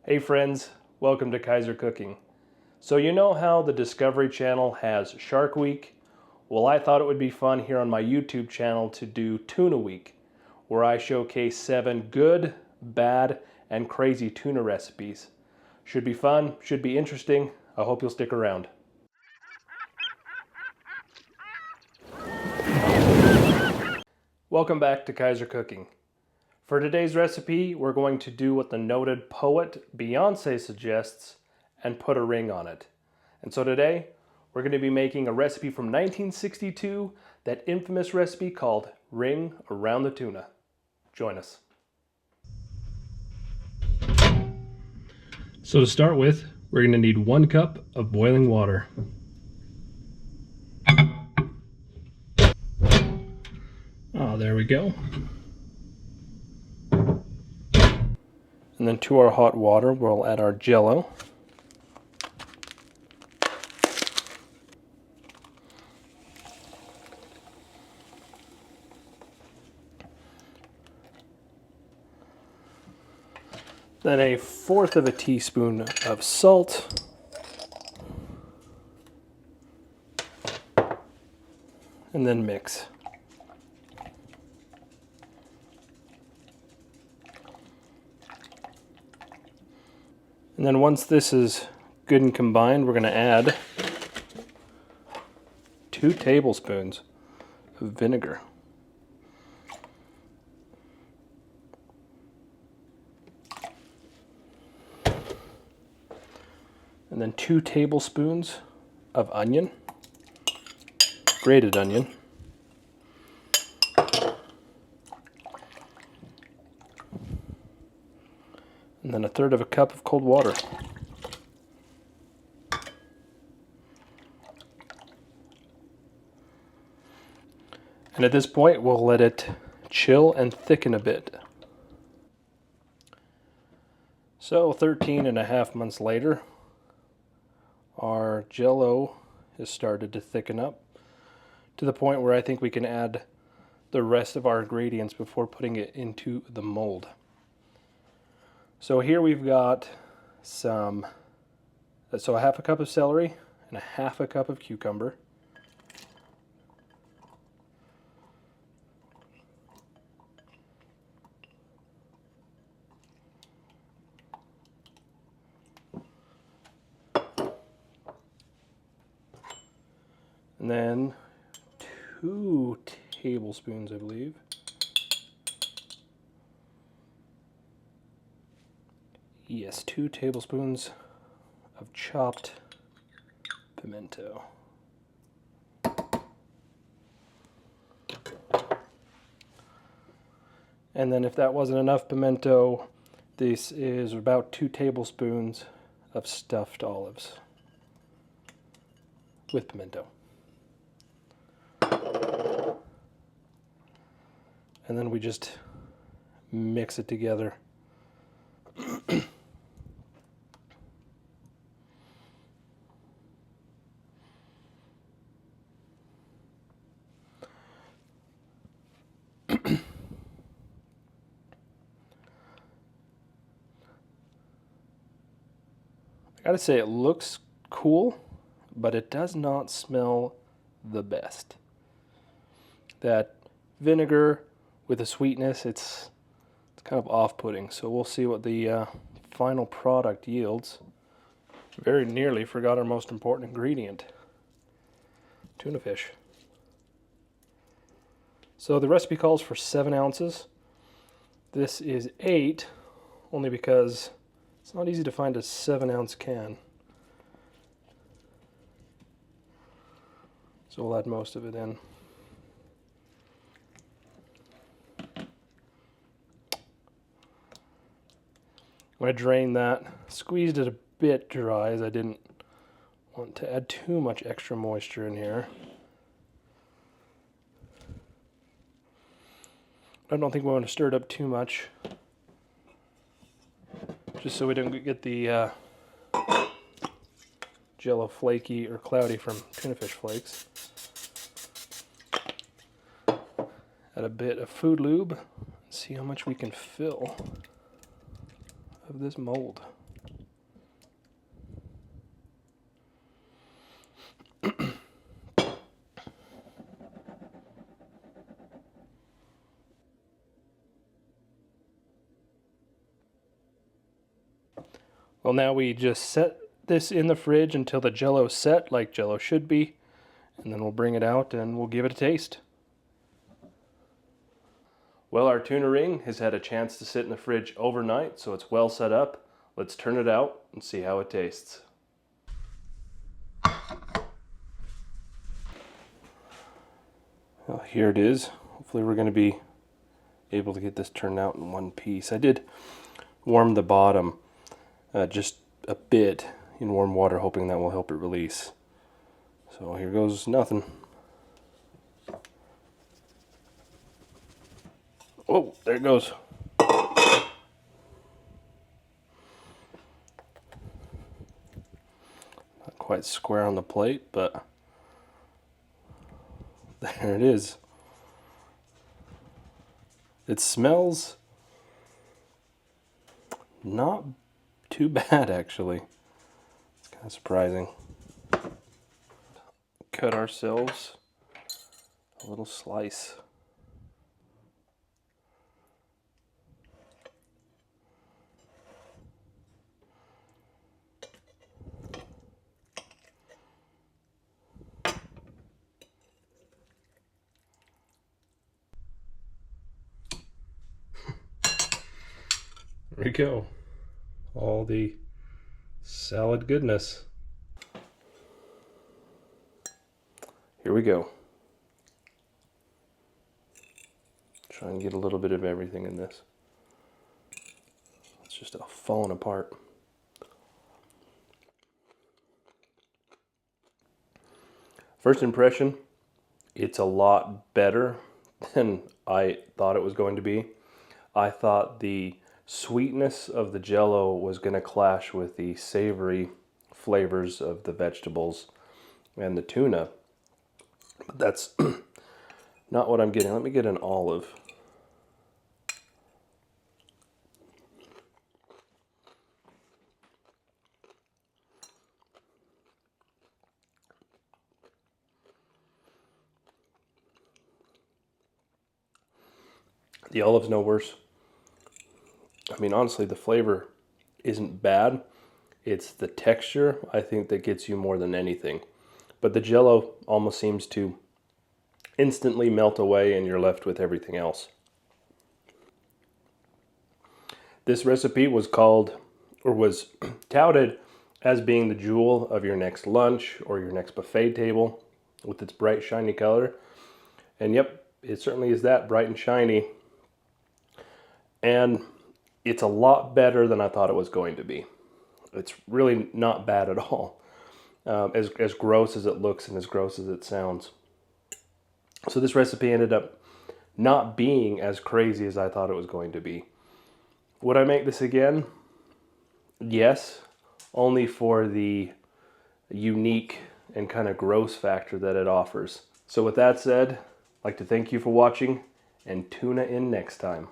Hey friends, welcome to Kaiser Cooking. So you know how the Discovery Channel has Shark Week? Well, I thought it would be fun here on my YouTube channel to do Tuna Week, where I showcase 7 good, bad, and crazy tuna recipes. Should be fun, should be interesting. I hope you'll stick around. Welcome back to Kaiser Cooking. For today's recipe, we're going to do what the noted poet Beyonce suggests and put a ring on it. And so today, we're going to be making a recipe from 1962, that infamous recipe called Ring Around the Tuna. Join us. So to start with, we're going to need 1 cup of boiling water. Oh, there we go. And then to our hot water, we'll add our Jello. Then 1/4 teaspoon of salt. And then mix. And then once this is good and combined, we're going to add 2 tablespoons of vinegar. And then 2 tablespoons of onion, grated onion. And then 1/3 cup of cold water. And at this point, we'll let it chill and thicken a bit. So 13.5 months later, our Jello has started to thicken up to the point where I think we can add the rest of our ingredients before putting it into the mold. So here we've got so 1/2 cup of celery and 1/2 cup of cucumber. And then 2 tablespoons, I believe. Yes, 2 tablespoons of chopped pimento. And then if that wasn't enough pimento, this is about 2 tablespoons of stuffed olives with pimento. And then we just mix it together. I gotta say, it looks cool, but it does not smell the best. That vinegar with the sweetness, it's kind of off-putting. So we'll see what the final product yields. Very nearly forgot our most important ingredient, tuna fish. So the recipe calls for 7 ounces. This is 8, only because it's not easy to find a 7-ounce can. So we'll add most of it in. When I drained that, squeezed it a bit dry as I didn't want to add too much extra moisture in here. I don't think we want to stir it up too much, just so we don't get the Jello flaky or cloudy from tuna fish flakes. Add a bit of food lube, see how much we can fill of this mold. Well, now we just set this in the fridge until the Jello's set, like Jello should be, and then we'll bring it out and we'll give it a taste. Well, our tuna ring has had a chance to sit in the fridge overnight, so it's well set up. Let's turn it out and see how it tastes. Well, here it is. Hopefully we're going to be able to get this turned out in one piece. I did warm the bottom just a bit in warm water, hoping that will help it release. So here goes nothing. Oh, there it goes. Not quite square on the plate, but there it is. It smells not too bad, actually. It's kind of surprising. Cut ourselves a little slice. There you go. All the salad goodness. Here we go. Try and get a little bit of everything in this. It's just falling apart. First impression, it's a lot better than I thought it was going to be. I thought the sweetness of the Jello was going to clash with the savory flavors of the vegetables and the tuna. But that's not what I'm getting. Let me get an olive. The olive's no worse. I mean, honestly, the flavor isn't bad. It's the texture, I think, that gets you more than anything. But the Jello almost seems to instantly melt away and you're left with everything else. This recipe was called, or was touted as being the jewel of your next lunch or your next buffet table with its bright, shiny color. And yep, it certainly is that, bright and shiny. And it's a lot better than I thought it was going to be. It's really not bad at all. As gross as it looks and as gross as it sounds. So this recipe ended up not being as crazy as I thought it was going to be. Would I make this again? Yes, only for the unique and kind of gross factor that it offers. So with that said, I'd like to thank you for watching and tune in next time.